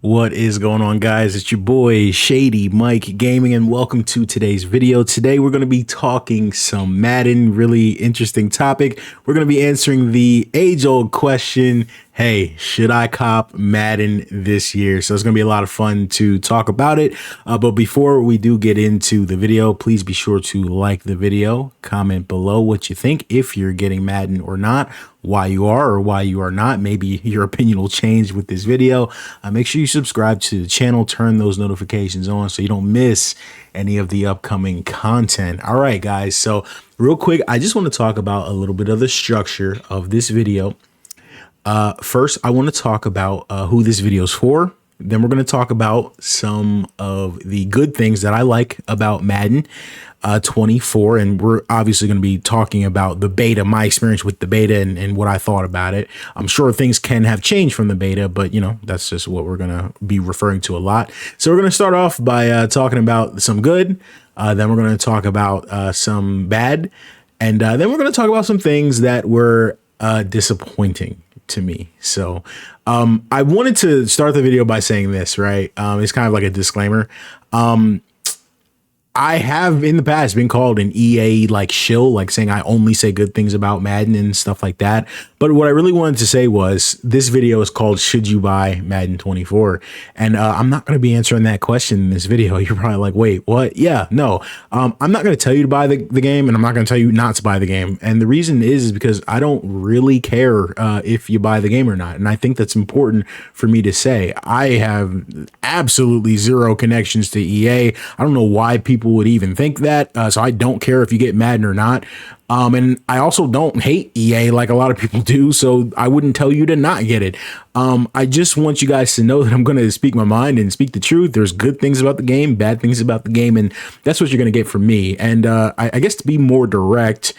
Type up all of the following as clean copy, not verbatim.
What is going on, guys? It's your boy Shady Mike Gaming, and welcome to today's video. Today we're going to be talking some Madden, really interesting topic. We're going to be answering the age-old question, hey, should I cop Madden this year? So it's going to be a lot of fun to talk about it. But before we do get into the video, please be sure to like the video, comment below what you think, if you're getting Madden or not, why you are or why you are not. Maybe your opinion will change with this video. Make sure you subscribe to the channel, turn those notifications on so you don't miss any of the upcoming content. All right, guys. So real quick, I just want to talk about a little bit of the structure of this video. First, I want to talk about who this video is for. Then we're going to talk about some of the good things that I like about Madden 24. And we're obviously going to be talking about the beta, my experience with the beta and what I thought about it. I'm sure things can have changed from the beta, but you know, that's just what we're going to be referring to a lot. So we're going to start off by talking about some good. Then we're going to talk about some bad. And then we're going to talk about some things that were disappointing to me. So I wanted to start the video by saying this, right? It's kind of like a disclaimer. I have in the past been called an EA like shill, like saying I only say good things about Madden and stuff like that. But what I really wanted to say was this video is called Should You Buy Madden 24? And I'm not going to be answering that question in this video. You're probably like, wait, what? Yeah, no, I'm not going to tell you to buy the game, and I'm not going to tell you not to buy the game. And the reason is because I don't really care if you buy the game or not. And I think that's important for me to say. I have absolutely zero connections to EA. I don't know why people would even think that. So I don't care if you get Madden or not. And I also don't hate EA like a lot of people do. So I wouldn't tell you to not get it. I just want you guys to know that I'm going to speak my mind and speak the truth. There's good things about the game, bad things about the game. And that's what you're going to get from me. And I guess to be more direct,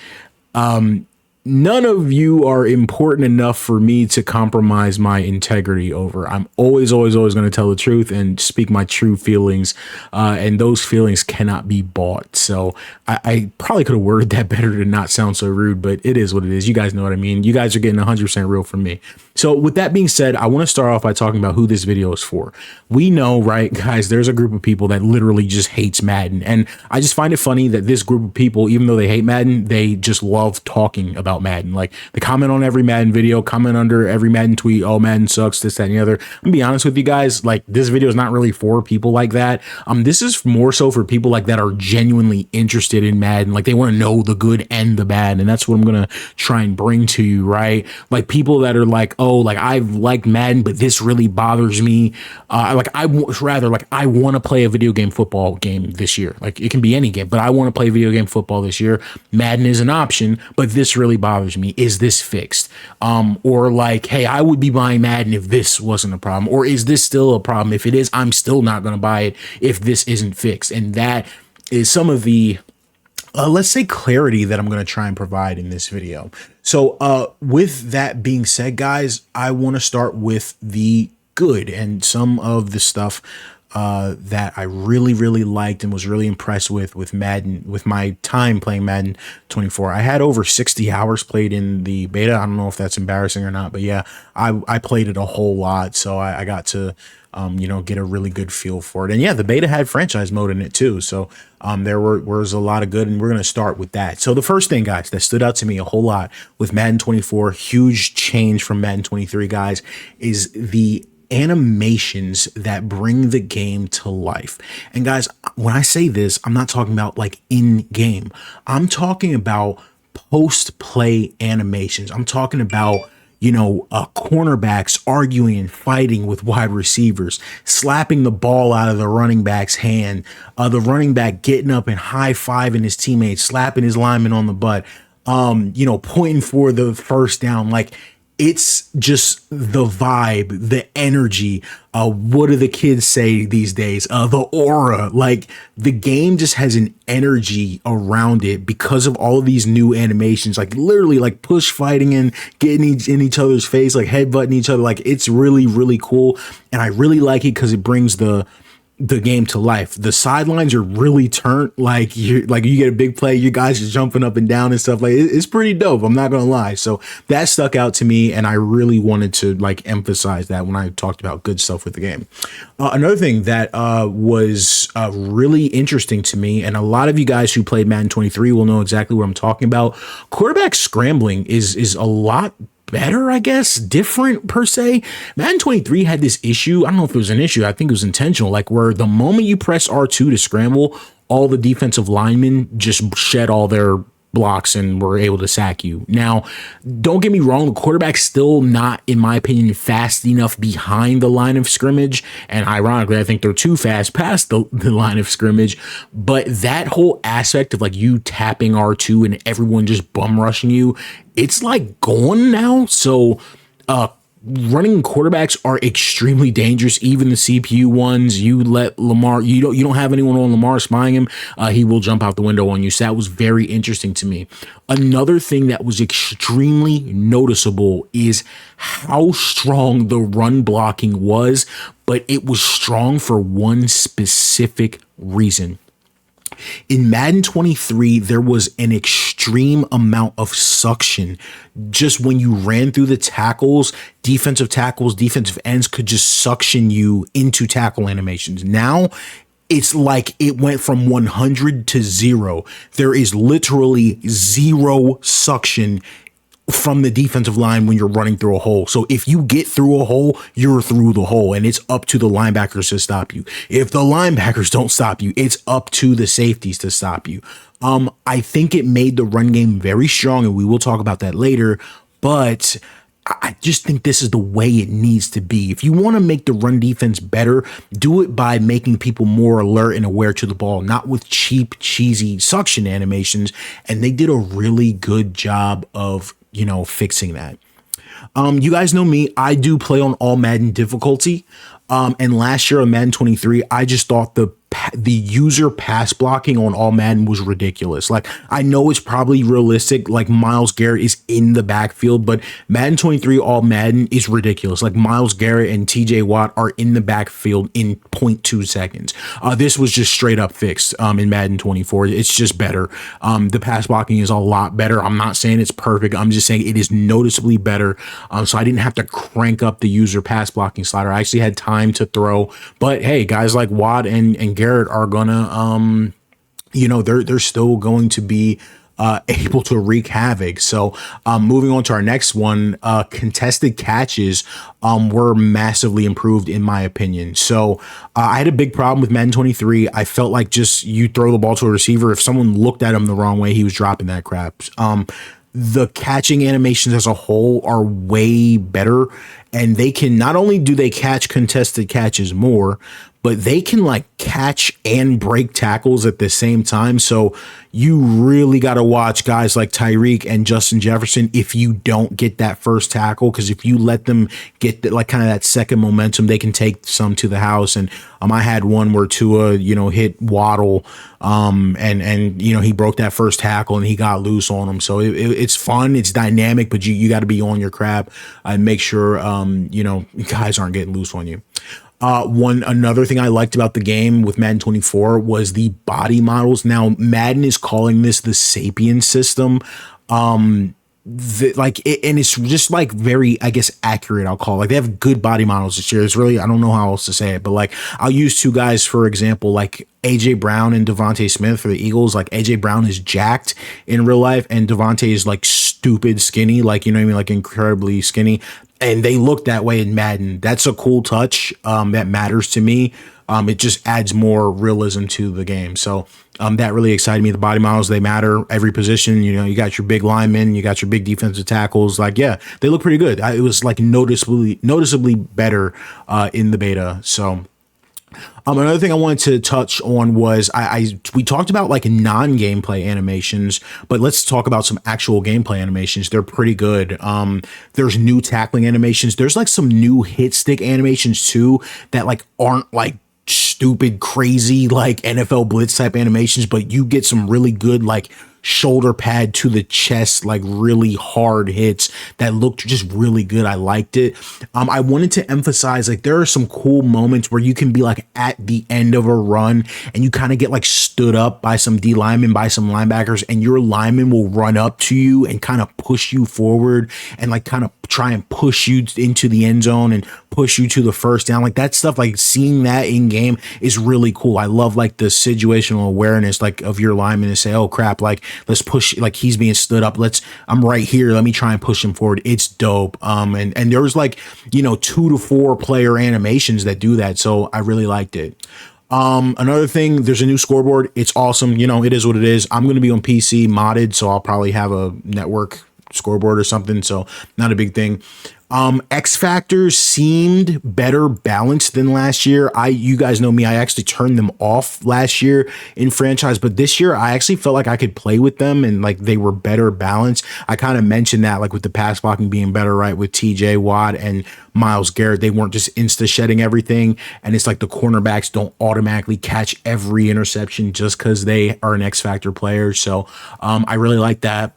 none of you are important enough for me to compromise my integrity over. I'm always going to tell the truth and speak my true feelings, and those feelings cannot be bought. So I probably could have worded that better to not sound so rude, but it is what it is. You guys know what I mean. You guys are getting 100% real from me. So with that being said, I want to start off by talking about who this video is for. We know, right, guys, there's a group of people that literally just hates Madden. And I just find it funny that this group of people, even though they hate Madden, they just love talking about Madden. Like they comment on every Madden video, comment under every Madden tweet, oh, Madden sucks, this, that, and the other. I'm gonna be honest with you guys, like this video is not really for people like that. This is more so for people like that are genuinely interested in Madden. Like they want to know the good and the bad. And that's what I'm going to try and bring to you, right? Like people that are like, oh, like I've liked Madden, but this really bothers me. I want to play a video game football game this year. Like it can be any game, but I want to play video game football this year. Madden is an option, but this really bothers me. Is this fixed? Or like, hey, I would be buying Madden if this wasn't a problem. Or is this still a problem? If it is, I'm still not going to buy it if this isn't fixed. And that is some of the let's say clarity that I'm going to try and provide in this video. So with that being said, guys, I want to start with the good and some of the stuff that I really liked and was really impressed with Madden, with my time playing Madden 24. I had over 60 hours played in the beta. I don't know if that's embarrassing or not, but yeah, I played it a whole lot. So I got to you know, get a really good feel for it. And yeah, the beta had franchise mode in it too. So there was a lot of good, and we're going to start with that. So the first thing, guys, that stood out to me a whole lot with Madden 24, huge change from Madden 23, guys, is the animations that bring the game to life. And guys, when I say this, I'm not talking about like in game. I'm talking about post-play animations. I'm talking about, you know, cornerbacks arguing and fighting with wide receivers, slapping the ball out of the running back's hand, the running back getting up and high-fiving his teammates, slapping his lineman on the butt, you know, pointing for the first down. Like, it's just the vibe, the energy. What do the kids say these days? The aura. Like the game just has an energy around it because of all of these new animations, like literally like push fighting and getting in each other's face, like headbutting each other. Like it's really cool. And I really like it because it brings the the game to life. The sidelines are really turned, like you get a big play, you guys are jumping up and down and stuff. Like it's pretty dope, I'm not gonna lie. So that stuck out to me, and I really wanted to like emphasize that when I talked about good stuff with the game. Another thing that was really interesting to me, and a lot of you guys who played Madden 23 will know exactly what I'm talking about. Quarterback scrambling is a lot better, I guess, different per se. Madden 23 had this issue. I don't know if it was an issue. I think it was intentional, like where the moment you press R2 to scramble, all the defensive linemen just shed all their blocks and were able to sack you. Now, don't get me wrong, the quarterback's still not, in my opinion, fast enough behind the line of scrimmage. And ironically, I think they're too fast past the line of scrimmage. But that whole aspect of like you tapping R2 and everyone just bum rushing you, it's like gone now. So running quarterbacks are extremely dangerous. Even the CPU ones, you let Lamar, you don't have anyone on Lamar spying him, he will jump out the window on you. So that was very interesting to me. Another thing that was extremely noticeable is how strong the run blocking was, but it was strong for one specific reason. In Madden 23, there was an extreme amount of suction. Just when you ran through the tackles, defensive ends could just suction you into tackle animations. Now, it's like it went from 100 to 0. There is literally zero suction from the defensive line when you're running through a hole. So if you get through a hole, you're through the hole, and it's up to the linebackers to stop you. If the linebackers don't stop you, it's up to the safeties to stop you. I think it made the run game very strong, and we will talk about that later, but I just think this is the way it needs to be. If you want to make the run defense better, do it by making people more alert and aware to the ball, not with cheap, cheesy suction animations. And they did a really good job of, fixing that. You guys know me, I do play on all Madden difficulty. And last year on Madden 23, I just thought the user pass blocking on all Madden was ridiculous. Like, I know it's probably realistic, like Myles Garrett is in the backfield, but Madden 23 all Madden is ridiculous. Like, Myles Garrett and TJ Watt are in the backfield in 0.2 seconds. This was just straight up fixed in Madden 24. It's just better. The pass blocking is a lot better. I'm not saying it's perfect. I'm just saying it is noticeably better. So I didn't have to crank up the user pass blocking slider. I actually had time to throw, but hey, guys like Watt and Garrett are gonna they're still going to be able to wreak havoc. So moving on to our next one, contested catches were massively improved in my opinion. So I had a big problem with Madden 23. I felt like just you throw the ball to a receiver, if someone looked at him the wrong way, he was dropping that crap. The catching animations as a whole are way better, and they can, not only do they catch contested catches more, but they can like catch and break tackles at the same time. So you really got to watch guys like Tyreek and Justin Jefferson if you don't get that first tackle, because if you let them get like kind of that second momentum, they can take some to the house. And I had one where Tua, hit Waddle, and he broke that first tackle and he got loose on him. So it's fun, it's dynamic, but you got to be on your crap and make sure guys aren't getting loose on you. Another thing I liked about the game with Madden 24 was the body models. Now, Madden is calling this the Sapien system. And it's just like very, I guess, accurate, I'll call it. Like, they have good body models this year. It's really, I don't know how else to say it, but like, I'll use two guys, for example, like AJ Brown and Devontae Smith for the Eagles. Like, AJ Brown is jacked in real life, and Devontae is like stupid skinny, like, like incredibly skinny. And they look that way in Madden. That's a cool touch that matters to me. It just adds more realism to the game. So that really excited me. The body models, they matter. Every position, you got your big linemen, you got your big defensive tackles. Like, yeah, they look pretty good. It was like noticeably better in the beta. So another thing I wanted to touch on was we talked about like non-gameplay animations, but let's talk about some actual gameplay animations. They're pretty good. There's new tackling animations. There's like some new hit stick animations too that like aren't like stupid, crazy, like NFL blitz type animations, but you get some really good, like, shoulder pad to the chest, like really hard hits that looked just really good. I liked it. I wanted to emphasize, like, there are some cool moments where you can be like at the end of a run and you kind of get like stood up by some D linemen, by some linebackers, and your lineman will run up to you and kind of push you forward and like kind of try and push you into the end zone and push you to the first down. Like that stuff, like seeing that in game is really cool. I love like the situational awareness, like of your lineman to say, oh crap, like let's push, like he's being stood up. I'm right here. Let me try and push him forward. It's dope. And there was like, 2 to 4 player animations that do that. So I really liked it. Another thing, there's a new scoreboard. It's awesome. It is what it is. I'm going to be on PC modded, so I'll probably have a network scoreboard or something. So not a big thing. X Factors seemed better balanced than last year. You guys know me, I actually turned them off last year in franchise, but this year I actually felt like I could play with them and like they were better balanced. I kind of mentioned that, like with the pass blocking being better, right? With TJ Watt and Myles Garrett, they weren't just insta shedding everything. And it's like the cornerbacks don't automatically catch every interception just because they are an X Factor player. So I really like that.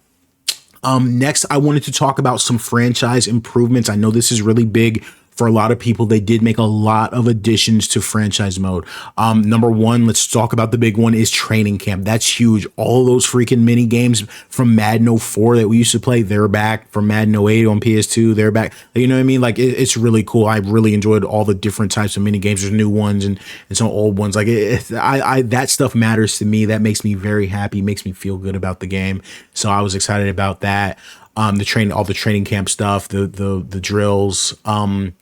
Next, I wanted to talk about some franchise improvements. I know this is really big for a lot of people. They did make a lot of additions to franchise mode. Number one, let's talk about the big one, is training camp. That's huge. All of those freaking mini games from Madden 04 that we used to play, they're back. From Madden 08 on PS2, they're back. You know what I mean? Like it's really cool. I really enjoyed all the different types of mini games. There's new ones and some old ones. Like that stuff matters to me. That makes me very happy. Makes me feel good about the game. So I was excited about that. All the training camp stuff, the drills. One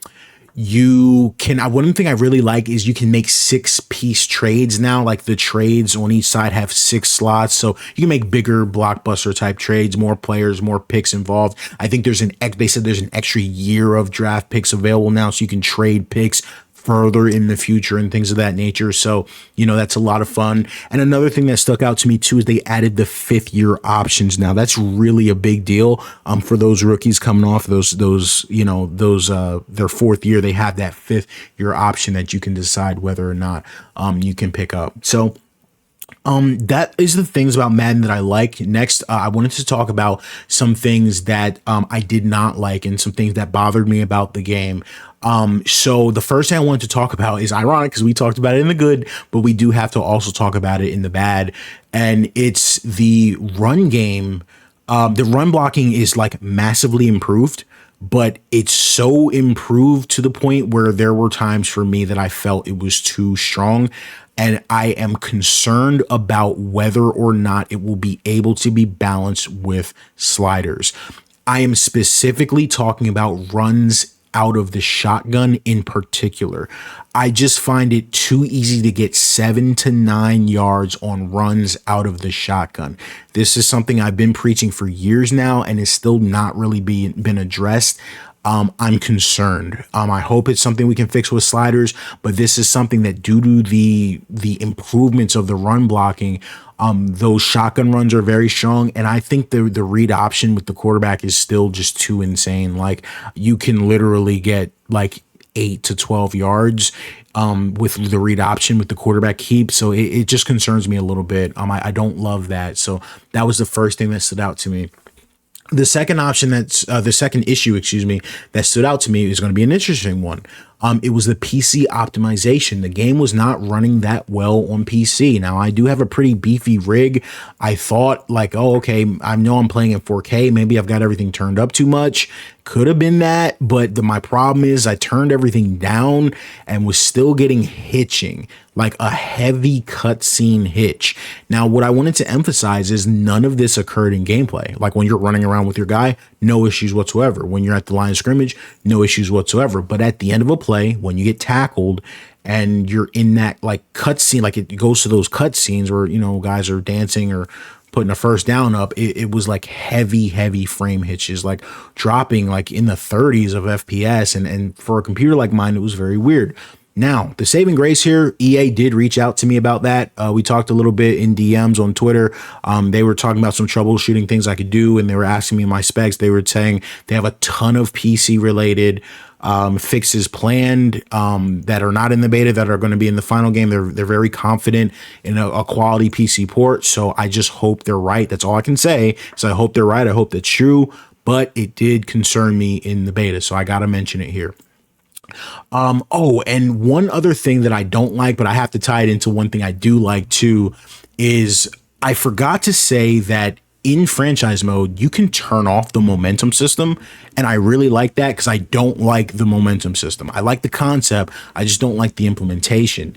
thing I really like is you can make 6-piece trades now. Like the trades on each side have 6 slots, so you can make bigger blockbuster type trades, more players, more picks involved. I think they said there's an extra year of draft picks available now, so you can trade picks further in the future and things of that nature. So, that's a lot of fun. And another thing that stuck out to me too is they added the 5th year options. Now that's really a big deal. For those rookies coming off their 4th year, they have that 5th year option that you can decide whether or not, you can pick up. So, that is the things about Madden that I like. Next, I wanted to talk about some things that I did not like and some things that bothered me about the game. So the first thing I wanted to talk about is ironic because we talked about it in the good, but we do have to also talk about it in the bad. And it's the run game. The run blocking is like massively improved, but it's so improved to the point where there were times for me that I felt it was too strong. And I am concerned about whether or not it will be able to be balanced with sliders. I am specifically talking about runs out of the shotgun in particular. I just find it too easy to get 7 to 9 yards on runs out of the shotgun. This is something I've been preaching for years now and is still not really been addressed. I'm concerned. I hope it's something we can fix with sliders, but this is something that due to the improvements of the run blocking, those shotgun runs are very strong. And I think the read option with the quarterback is still just too insane. Like you can literally get like 8 to 12 yards with the read option with the quarterback keep. So it just concerns me a little bit. I don't love that. So that was the first thing that stood out to me. The second issue, that stood out to me is going to be an interesting one. It was the PC optimization. The game was not running that well on PC. Now, I do have a pretty beefy rig. I thought like, oh, okay, I know I'm playing in 4K. Maybe I've got everything turned up too much. Could have been that, but my problem is I turned everything down and was still getting hitching, like a heavy cutscene hitch. Now, what I wanted to emphasize is none of this occurred in gameplay. Like when you're running around with your guy, no issues whatsoever. When you're at the line of scrimmage, no issues whatsoever. But at the end of a play, when you get tackled and you're in that like cutscene, like it goes to those cutscenes where, guys are dancing or putting a first down up, it was like heavy frame hitches, like dropping like in the 30s of FPS. And for a computer like mine, it was very weird. Now, the saving grace here, EA did reach out to me about that. We talked a little bit in DMs on Twitter. They were talking about some troubleshooting things I could do, and they were asking me my specs. They were saying they have a ton of PC related fixes planned that are not in the beta that are going to be in the final game. They're very confident in a quality PC port. So I just hope they're right. That's all I can say. So I hope they're right. I hope that's true. But it did concern me in the beta, so I got to mention it here. Oh, and one other thing that I don't like, but I have to tie it into one thing I do like too, is I forgot to say that in franchise mode, you can turn off the momentum system. And I really like that because I don't like the momentum system. I like the concept. I just don't like the implementation.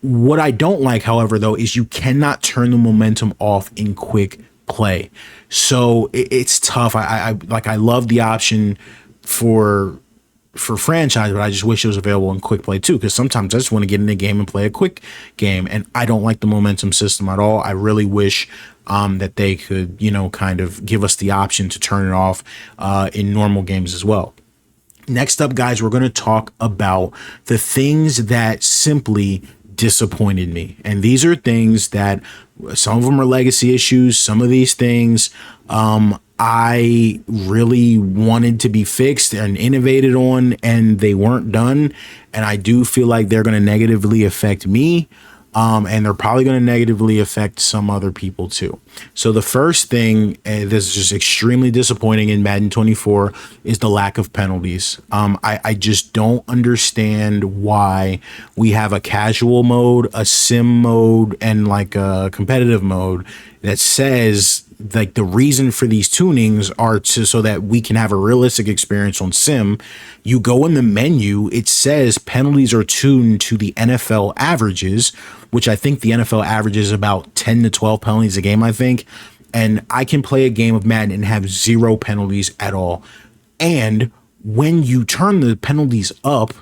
What I don't like, however, though, is you cannot turn the momentum off in quick play. So it's tough. I love the option for franchise, but I just wish it was available in quick play too, because sometimes I just want to get in the game and play a quick game, and I don't like the momentum system at all. I really wish that they could, kind of give us the option to turn it off in normal games as well. Next up, guys, we're going to talk about the things that simply disappointed me. And these are things that some of them are legacy issues. Some of these things I really wanted to be fixed and innovated on, and they weren't done. And I do feel like they're going to negatively affect me. And they're probably going to negatively affect some other people too. So the first thing that's just extremely disappointing in Madden 24 is the lack of penalties. I just don't understand why we have a casual mode, a sim mode, and like a competitive mode that says like the reason for these tunings are so that we can have a realistic experience on sim. You go in the menu, it says penalties are tuned to the NFL averages, which I think the NFL averages about 10 to 12 penalties a game, I think. And I can play a game of Madden and have 0 penalties at all. And when you turn the penalties up,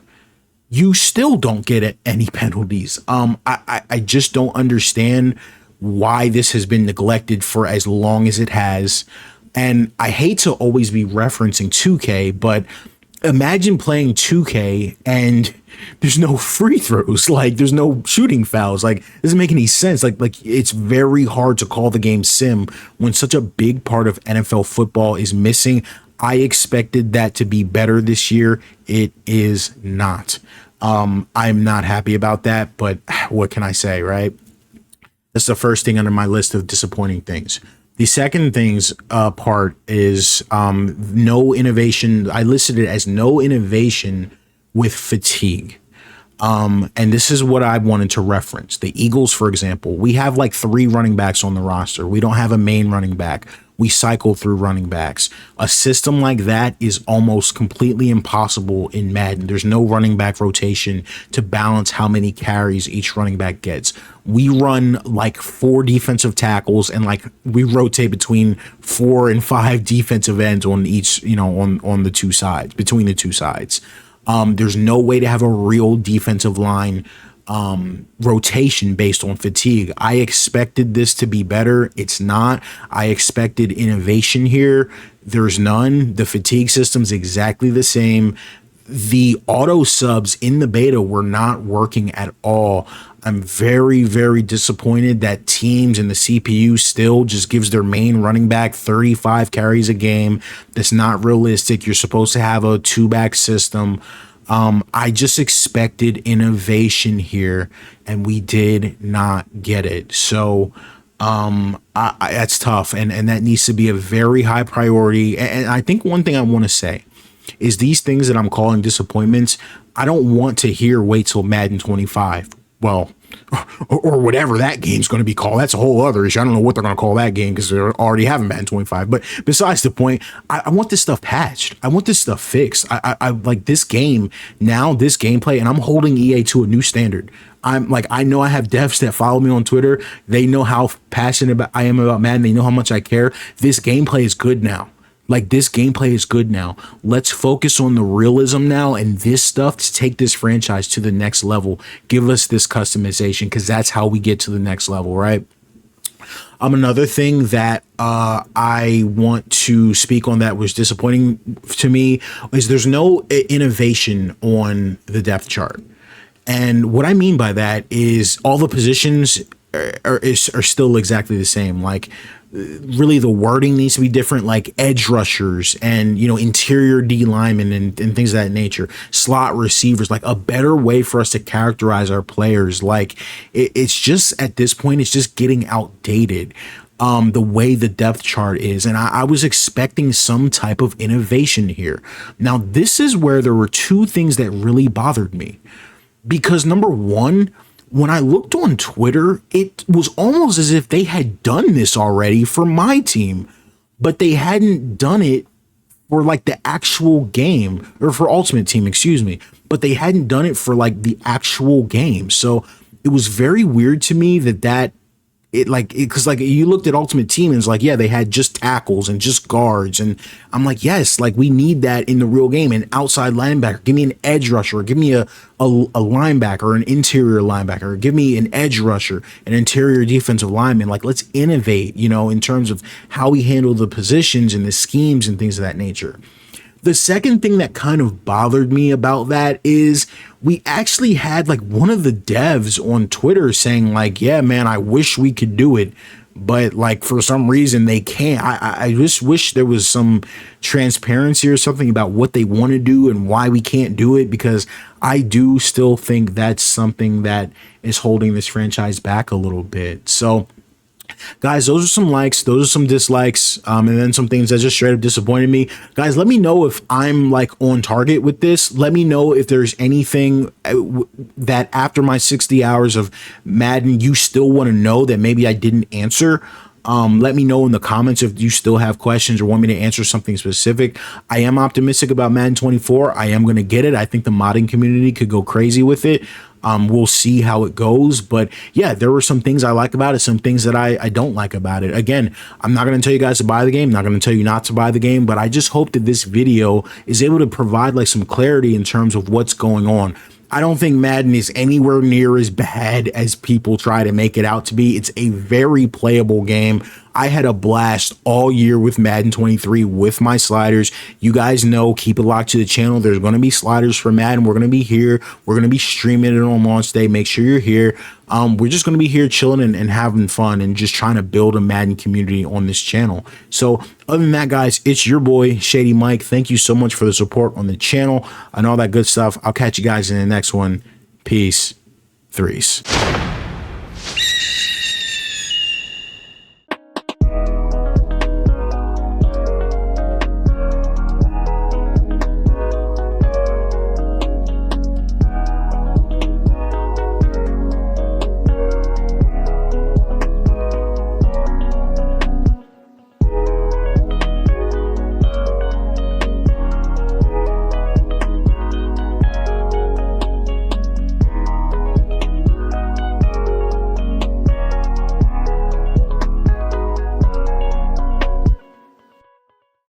you still don't get any penalties. I just don't understand why this has been neglected for as long as it has. And I hate to always be referencing 2K, but imagine playing 2K and there's no free throws, like there's no shooting fouls. Like, it doesn't make any sense. Like it's very hard to call the game sim when such a big part of NFL football is missing. I expected that to be better this year. It is not. I'm not happy about that, but what can I say, right? That's the first thing under my list of disappointing things. The second part is no innovation. I listed it as no innovation with fatigue. And this is what I wanted to reference. The Eagles, for example, we have like 3 running backs on the roster. We don't have a main running back. We cycle through running backs. A system like that is almost completely impossible in Madden. There's no running back rotation to balance how many carries each running back gets. We run like 4 defensive tackles and like we rotate between 4 and 5 defensive ends on each, on the 2 sides, between the 2 sides. There's no way to have a real defensive line rotation based on fatigue. I expected this to be better. It's not. I expected innovation here. There's none. The fatigue system's exactly the same. The auto subs in the beta were not working at all. I'm very, very disappointed that teams and the CPU still just gives their main running back 35 carries a game. That's not realistic. You're supposed to have a 2-back system. I just expected innovation here, and we did not get it. So that's tough, and that needs to be a very high priority. And I think one thing I want to say is these things that I'm calling disappointments, I don't want to hear wait till Madden 25. Well, or whatever that game's going to be called. That's a whole other issue. I don't know what they're going to call that game because they're already having Madden 25. But besides the point, I want this stuff patched. I want this stuff fixed. I like this game now, this gameplay, and I'm holding EA to a new standard. I know I have devs that follow me on Twitter. They know how passionate I am about Madden. They know how much I care. This gameplay is good now. Like, this gameplay is good now. Let's focus on the realism now and this stuff to take this franchise to the next level. Give us this customization, because that's how we get to the next level, right? Another thing that I want to speak on that was disappointing to me is there's no innovation on the depth chart. And what I mean by that is all the positions are still exactly the same. Like, really the wording needs to be different, like edge rushers and, you know, interior D linemen and things of that nature, slot receivers, like a better way for us to characterize our players. Like, it's just at this point, it's just getting outdated. The way the depth chart is. And I was expecting some type of innovation here. Now, this is where there were two things that really bothered me. Because number one, when I looked on Twitter, it was almost as if they had done this already for my team, but they hadn't done it for like the actual game, or for Ultimate Team, excuse me, but they hadn't done it for like the actual game. So it was very weird to me that because like you looked at Ultimate Team and it's like, yeah, they had just tackles and just guards, and I'm like, yes, like we need that in the real game. An outside linebacker, give me an edge rusher, or give me a linebacker or an interior linebacker, or give me an edge rusher, an interior defensive lineman. Like, let's innovate, you know, in terms of how we handle the positions and the schemes and things of that nature. The second thing that kind of bothered me about that is we actually had like one of the devs on Twitter saying like, yeah, man, I wish we could do it, but like for some reason they can't. I just wish there was some transparency or something about what they want to do and why we can't do it, because I do still think that's something that is holding this franchise back a little bit. So guys, those are some likes, those are some dislikes, and then some things that just straight up disappointed me. Guys, let me know if I'm like on target with this. Let me know if there's anything that after my 60 hours of Madden, you still want to know that maybe I didn't answer. Let me know in the comments if you still have questions or want me to answer something specific. I am optimistic about Madden 24. I am going to get it. I think the modding community could go crazy with it. We'll see how it goes. But yeah, there were some things I like about it, some things that I don't like about it. Again, I'm not going to tell you guys to buy the game, I'm not going to tell you not to buy the game, but I just hope that this video is able to provide like some clarity in terms of what's going on. I don't think Madden is anywhere near as bad as people try to make it out to be. It's a very playable game. I had a blast all year with Madden 23 with my sliders. You guys know, keep it locked to the channel. There's going to be sliders for Madden. We're going to be here. We're going to be streaming it on launch day. Make sure you're here. We're just going to be here chilling and having fun and just trying to build a Madden community on this channel. So other than that, guys, it's your boy, Shady Mike. Thank you so much for the support on the channel and all that good stuff. I'll catch you guys in the next one. Peace. Threes.